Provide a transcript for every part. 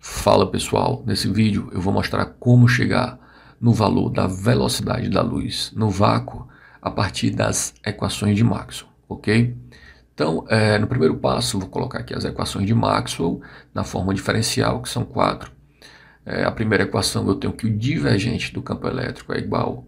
Fala pessoal, nesse vídeo eu vou mostrar como chegar no valor da velocidade da luz no vácuo a partir das equações de Maxwell, ok? Então, no primeiro passo eu vou colocar aqui as equações de Maxwell na forma diferencial, que são 4. A primeira equação eu tenho que o divergente do campo elétrico é igual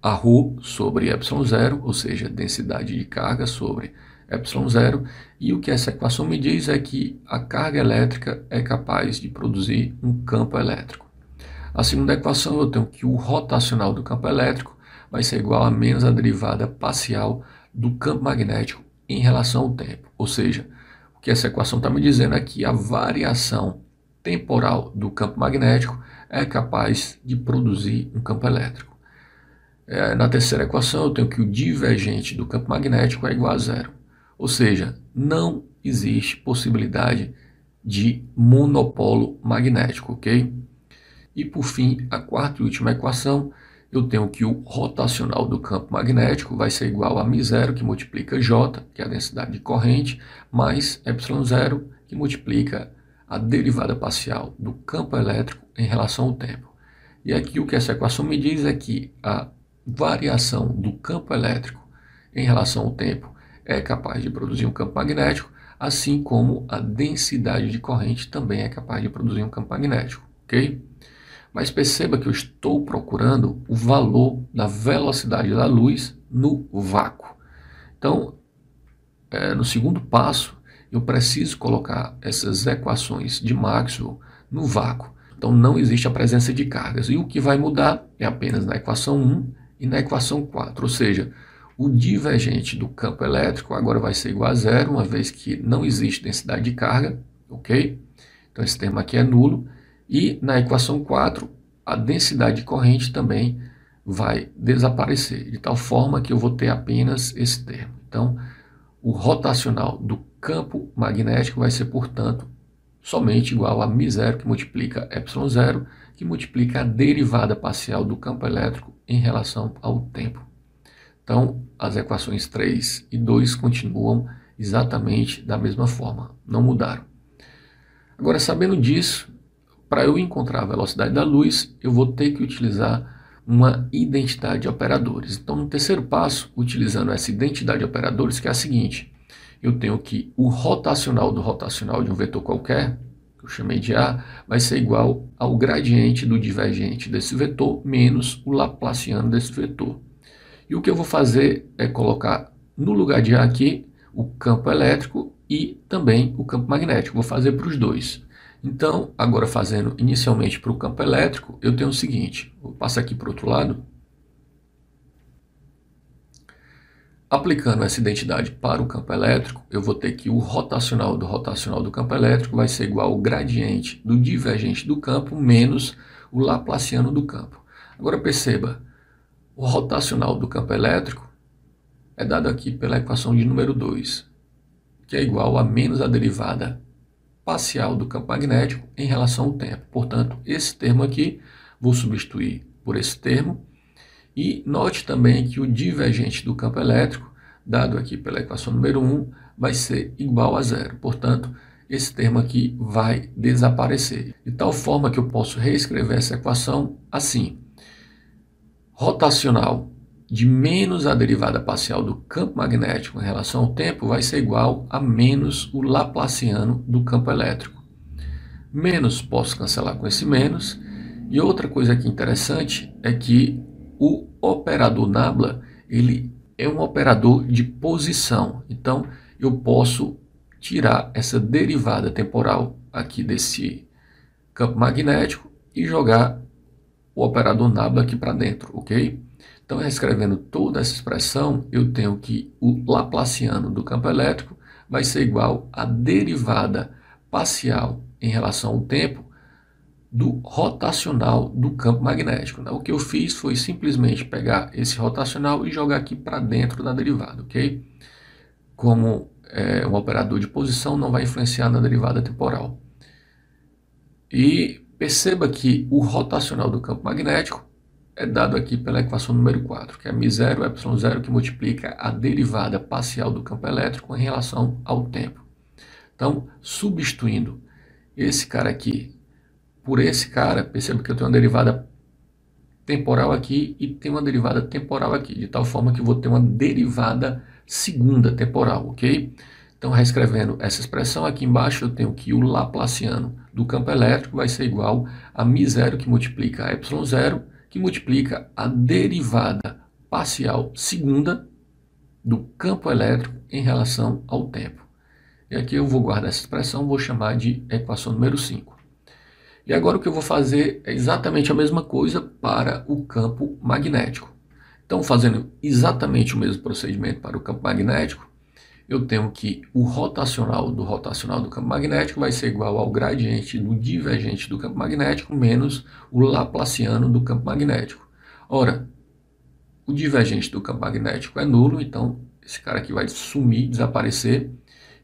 a ρ sobre ε0, ou seja, densidade de carga sobre ε0, e o que essa equação me diz é que a carga elétrica é capaz de produzir um campo elétrico. A segunda equação eu tenho que o rotacional do campo elétrico vai ser igual a menos a derivada parcial do campo magnético em relação ao tempo, ou seja, o que essa equação está me dizendo é que a variação temporal do campo magnético é capaz de produzir um campo elétrico. Na terceira equação eu tenho que o divergente do campo magnético é igual a zero. Ou seja, não existe possibilidade de monopolo magnético, ok? E por fim, a quarta e última equação, eu tenho que o rotacional do campo magnético vai ser igual a μ0, que multiplica J, que é a densidade de corrente, mais ε0, que multiplica a derivada parcial do campo elétrico em relação ao tempo. E aqui o que essa equação me diz é que a variação do campo elétrico em relação ao tempo é capaz de produzir um campo magnético, assim como a densidade de corrente também é capaz de produzir um campo magnético, ok? Mas perceba que eu estou procurando o valor da velocidade da luz no vácuo. Então, no segundo passo, eu preciso colocar essas equações de Maxwell no vácuo. Então, não existe a presença de cargas. E o que vai mudar é apenas na equação 1 e na equação 4, ou seja, o divergente do campo elétrico agora vai ser igual a zero, uma vez que não existe densidade de carga, ok? Então esse termo aqui é nulo. E na equação 4, a densidade de corrente também vai desaparecer, de tal forma que eu vou ter apenas esse termo. Então, o rotacional do campo magnético vai ser, portanto, somente igual a μ0, que multiplica ε0, que multiplica a derivada parcial do campo elétrico em relação ao tempo. Então, as equações 3 e 2 continuam exatamente da mesma forma, não mudaram. Agora, sabendo disso, para eu encontrar a velocidade da luz, eu vou ter que utilizar uma identidade de operadores. Então, no terceiro passo, utilizando essa identidade de operadores, que é a seguinte: eu tenho que o rotacional do rotacional de um vetor qualquer, que eu chamei de A, vai ser igual ao gradiente do divergente desse vetor menos o laplaciano desse vetor. E o que eu vou fazer é colocar no lugar de A aqui o campo elétrico e também o campo magnético. Vou fazer para os dois. Então, agora fazendo inicialmente para o campo elétrico, eu tenho o seguinte: vou passar aqui para o outro lado. Aplicando essa identidade para o campo elétrico, eu vou ter que o rotacional do campo elétrico vai ser igual ao gradiente do divergente do campo menos o laplaciano do campo. Agora perceba, o rotacional do campo elétrico é dado aqui pela equação de número 2, que é igual a menos a derivada parcial do campo magnético em relação ao tempo. Portanto, esse termo aqui vou substituir por esse termo. E note também que o divergente do campo elétrico, dado aqui pela equação número 1, vai ser igual a zero. Portanto, esse termo aqui vai desaparecer. De tal forma que eu posso reescrever essa equação assim: rotacional de menos a derivada parcial do campo magnético em relação ao tempo vai ser igual a menos o laplaciano do campo elétrico. Menos posso cancelar com esse menos. E outra coisa aqui interessante é que o operador nabla, ele é um operador de posição. Então, eu posso tirar essa derivada temporal aqui desse campo magnético e jogar o operador nabla aqui para dentro, ok? Então, reescrevendo toda essa expressão, eu tenho que o laplaciano do campo elétrico vai ser igual à derivada parcial em relação ao tempo do rotacional do campo magnético. O que eu fiz foi simplesmente pegar esse rotacional e jogar aqui para dentro da derivada, ok? Como um operador de posição, não vai influenciar na derivada temporal. E perceba que o rotacional do campo magnético é dado aqui pela equação número 4, que é μ0, ε0, que multiplica a derivada parcial do campo elétrico em relação ao tempo. Então, substituindo esse cara aqui por esse cara, perceba que eu tenho uma derivada temporal aqui e tenho uma derivada temporal aqui, de tal forma que eu vou ter uma derivada segunda temporal, ok? Então, reescrevendo essa expressão, aqui embaixo eu tenho que o laplaciano do campo elétrico vai ser igual a μ0 que multiplica a ε0, que multiplica a derivada parcial segunda do campo elétrico em relação ao tempo. E aqui eu vou guardar essa expressão, vou chamar de equação número 5. E agora o que eu vou fazer é exatamente a mesma coisa para o campo magnético. Então, fazendo exatamente o mesmo procedimento para o campo magnético, eu tenho que o rotacional do campo magnético vai ser igual ao gradiente do divergente do campo magnético menos o laplaciano do campo magnético. Ora, o divergente do campo magnético é nulo, então esse cara aqui vai sumir, desaparecer.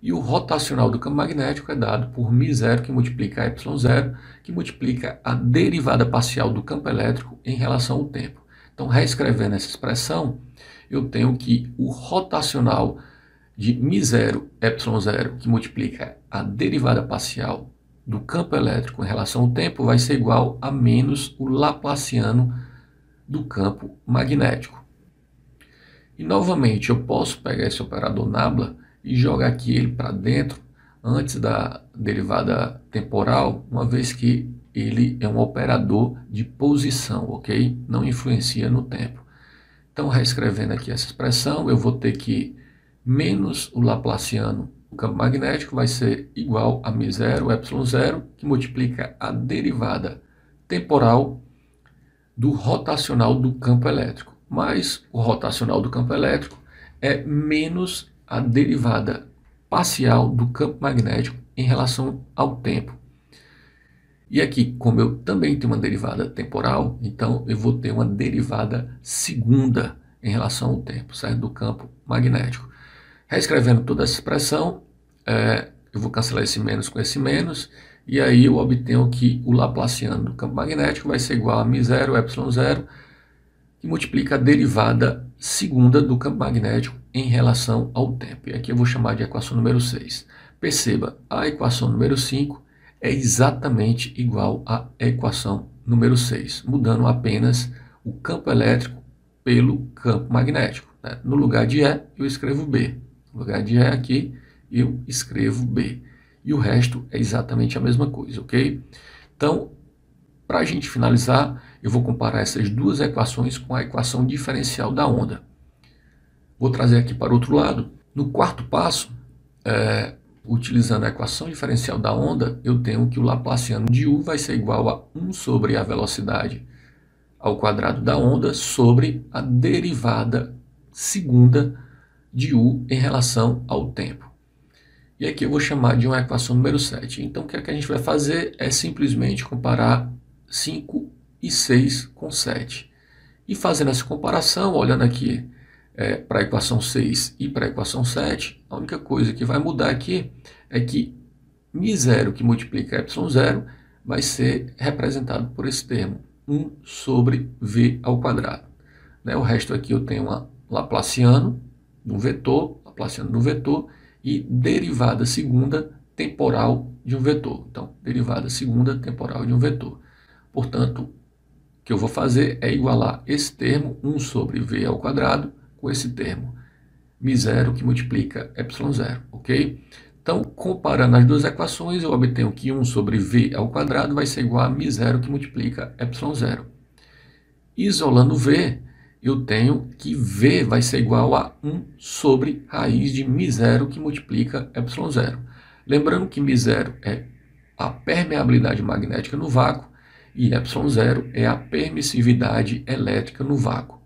E o rotacional do campo magnético é dado por μ0, que multiplica a ε0, que multiplica a derivada parcial do campo elétrico em relação ao tempo. Então, reescrevendo essa expressão, eu tenho que o rotacional de μ0, ε0, que multiplica a derivada parcial do campo elétrico em relação ao tempo, vai ser igual a menos o laplaciano do campo magnético. E, novamente, eu posso pegar esse operador nabla e jogar aqui ele para dentro antes da derivada temporal, uma vez que ele é um operador de posição, ok? Não influencia no tempo. Então, reescrevendo aqui essa expressão, eu vou ter que menos o laplaciano do campo magnético vai ser igual a μ0, ε0, que multiplica a derivada temporal do rotacional do campo elétrico. Mas o rotacional do campo elétrico é menos a derivada parcial do campo magnético em relação ao tempo. E aqui, como eu também tenho uma derivada temporal, então eu vou ter uma derivada segunda em relação ao tempo, certo? Do campo magnético. Reescrevendo toda essa expressão, eu vou cancelar esse menos com esse menos, e aí eu obtenho que o laplaciano do campo magnético vai ser igual a μ0, ε0, que multiplica a derivada segunda do campo magnético em relação ao tempo. E aqui eu vou chamar de equação número 6. Perceba, a equação número 5 é exatamente igual à equação número 6, mudando apenas o campo elétrico pelo campo magnético, né? No lugar de E, eu escrevo B. No lugar de E aqui, eu escrevo B. E o resto é exatamente a mesma coisa, ok? Então, para a gente finalizar, eu vou comparar essas duas equações com a equação diferencial da onda. Vou trazer aqui para o outro lado. No quarto passo, utilizando a equação diferencial da onda, eu tenho que o laplaciano de U vai ser igual a 1 sobre a velocidade ao quadrado da onda sobre a derivada segunda de U em relação ao tempo. E aqui eu vou chamar de uma equação número 7. Então, o que a gente vai fazer é simplesmente comparar 5 e 6 com 7. E fazendo essa comparação, olhando aqui para a equação 6 e para a equação 7, a única coisa que vai mudar aqui é que μ0, que multiplica ε0, vai ser representado por esse termo, 1 sobre v ao quadrado. O resto aqui eu tenho uma laplaciano no vetor, e derivada segunda temporal de um vetor. Então, derivada segunda temporal de um vetor. Portanto, o que eu vou fazer é igualar esse termo, 1 sobre v ao quadrado, com esse termo, μ0, que multiplica ε0, ok? Então, comparando as duas equações, eu obtenho que 1 sobre v ao quadrado vai ser igual a μ0, que multiplica ε0. Isolando v, eu tenho que v vai ser igual a 1 sobre raiz de μ0, que multiplica ε0. Lembrando que μ0 é a permeabilidade magnética no vácuo e ε0 é a permissividade elétrica no vácuo.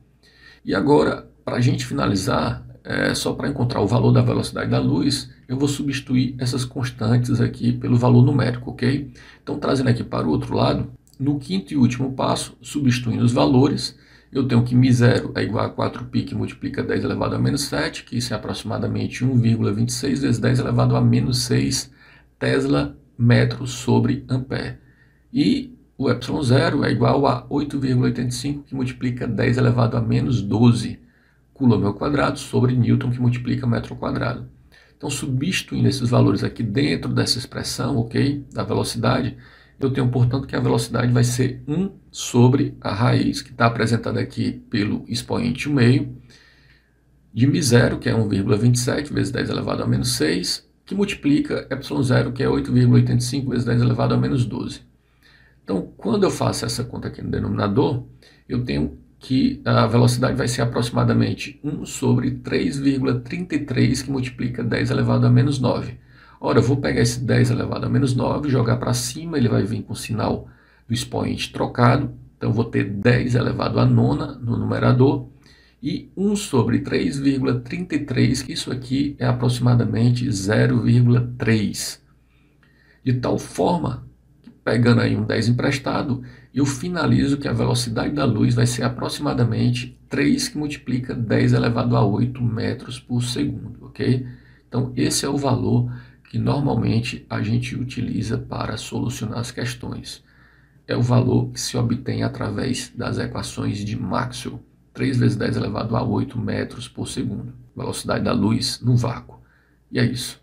E agora, para a gente finalizar, só para encontrar o valor da velocidade da luz, eu vou substituir essas constantes aqui pelo valor numérico, ok? Então, trazendo aqui para o outro lado, no quinto e último passo, substituindo os valores, eu tenho que μ0 é igual a 4π, que multiplica 10 elevado a menos 7, que isso é aproximadamente 1,26 vezes 10 elevado a menos 6 Tesla metro sobre ampere. E o ε0 é igual a 8,85, que multiplica 10 elevado a menos 12 coulomb ao quadrado sobre Newton, que multiplica metro ao quadrado. Então, substituindo esses valores aqui dentro dessa expressão, ok, da velocidade, eu tenho, portanto, que a velocidade vai ser 1 sobre a raiz, que está apresentada aqui pelo expoente 1/2, de μ0, que é 1,27 vezes 10 elevado a menos 6, que multiplica ε0, que é 8,85 vezes 10 elevado a menos 12. Então, quando eu faço essa conta aqui no denominador, eu tenho que a velocidade vai ser aproximadamente 1 sobre 3,33, que multiplica 10 elevado a menos 9. Ora, eu vou pegar esse 10 elevado a menos 9, jogar para cima, ele vai vir com o sinal do expoente trocado. Então, eu vou ter 10 elevado a nona no numerador e 1 sobre 3,33, que isso aqui é aproximadamente 0,3. De tal forma, pegando aí um 10 emprestado, eu finalizo que a velocidade da luz vai ser aproximadamente 3, que multiplica 10 elevado a 8 metros por segundo, ok? Então, esse é o valor que normalmente a gente utiliza para solucionar as questões. É o valor que se obtém através das equações de Maxwell, 3 vezes 10 elevado a 8 metros por segundo, velocidade da luz no vácuo. E é isso.